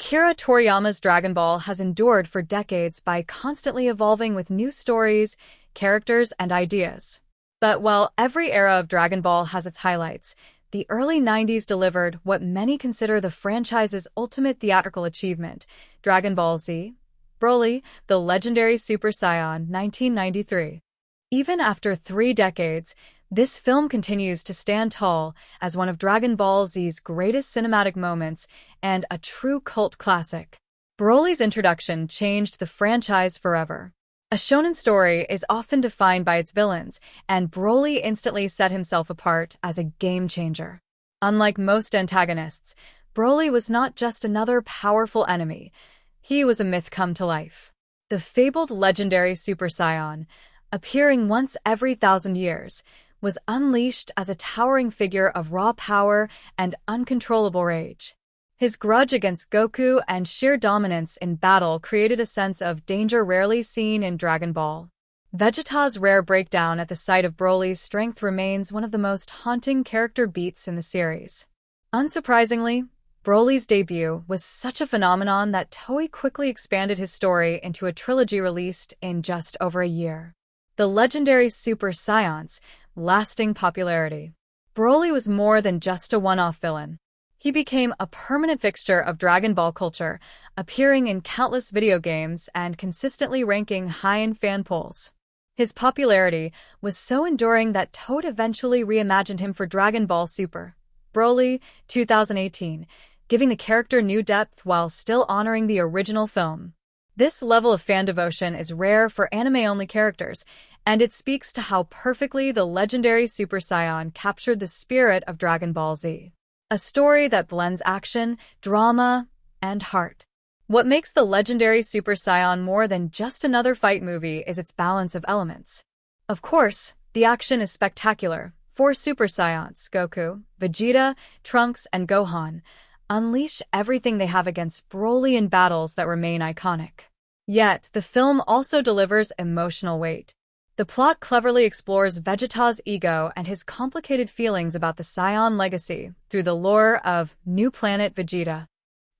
Akira Toriyama's Dragon Ball has endured for decades by constantly evolving with new stories, characters, and ideas. But while every era of Dragon Ball has its highlights, the early 90s delivered what many consider the franchise's ultimate theatrical achievement, Dragon Ball Z. Broly, the Legendary Super Saiyan, 1993. Even after 3 decades, this film continues to stand tall as one of Dragon Ball Z's greatest cinematic moments and a true cult classic. Broly's introduction changed the franchise forever. A shonen story is often defined by its villains, and Broly instantly set himself apart as a game-changer. Unlike most antagonists, Broly was not just another powerful enemy. He was a myth come to life. The fabled legendary Super Saiyan, appearing once every 1,000 years, was unleashed as a towering figure of raw power and uncontrollable rage. His grudge against Goku and sheer dominance in battle created a sense of danger rarely seen in Dragon Ball. Vegeta's rare breakdown at the sight of Broly's strength remains one of the most haunting character beats in the series. Unsurprisingly, Broly's debut was such a phenomenon that Toei quickly expanded his story into a trilogy released in just over a year. The legendary Super Saiyan's lasting popularity. Broly was more than just a one-off villain. He became a permanent fixture of Dragon Ball culture, appearing in countless video games and consistently ranking high in fan polls. His popularity was so enduring that Toei eventually reimagined him for Dragon Ball Super Broly 2018, giving the character new depth while still honoring the original film. This level of fan devotion is rare for anime-only characters, and it speaks to how perfectly the legendary Super Saiyan captured the spirit of Dragon Ball Z. A story that blends action, drama, and heart. What makes the legendary Super Saiyan more than just another fight movie is its balance of elements. Of course, the action is spectacular. 4 Super Saiyans, Goku, Vegeta, Trunks, and Gohan, unleash everything they have against Broly in battles that remain iconic. Yet, the film also delivers emotional weight. The plot cleverly explores Vegeta's ego and his complicated feelings about the Saiyan legacy through the lore of New Planet Vegeta.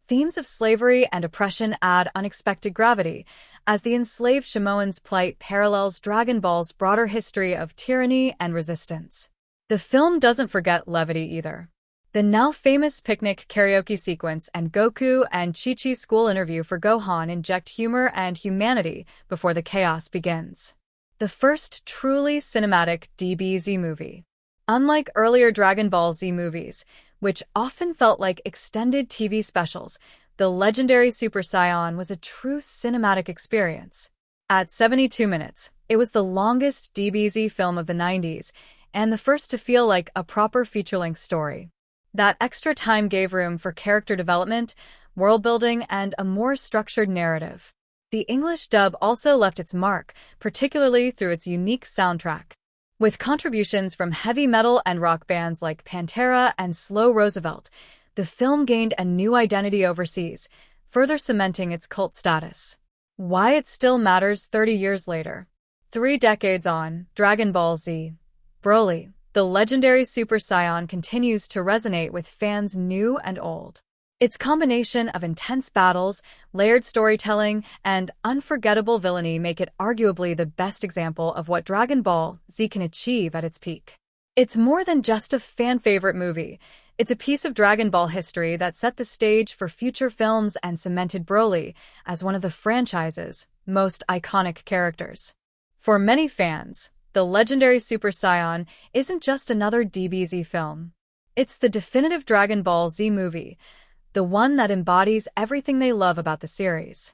Themes of slavery and oppression add unexpected gravity, as the enslaved Samoan's plight parallels Dragon Ball's broader history of tyranny and resistance. The film doesn't forget levity either. The now famous picnic karaoke sequence and Goku and Chi-Chi's school interview for Gohan inject humor and humanity before the chaos begins. The first truly cinematic DBZ movie. Unlike earlier Dragon Ball Z movies, which often felt like extended TV specials, the legendary Super Saiyan was a true cinematic experience. At 72 minutes, it was the longest DBZ film of the 90s, and the first to feel like a proper feature-length story. That extra time gave room for character development, world-building, and a more structured narrative. The English dub also left its mark, particularly through its unique soundtrack. With contributions from heavy metal and rock bands like Pantera and Slow Roosevelt, the film gained a new identity overseas, further cementing its cult status. Why it still matters 30 years later. 3 decades on, Dragon Ball Z. Broly, the legendary Super Saiyan, continues to resonate with fans new and old. Its combination of intense battles, layered storytelling, and unforgettable villainy make it arguably the best example of what Dragon Ball Z can achieve at its peak. It's more than just a fan-favorite movie. It's a piece of Dragon Ball history that set the stage for future films and cemented Broly as one of the franchise's most iconic characters. For many fans, the legendary Super Saiyan isn't just another DBZ film. It's the definitive Dragon Ball Z movie, the one that embodies everything they love about the series.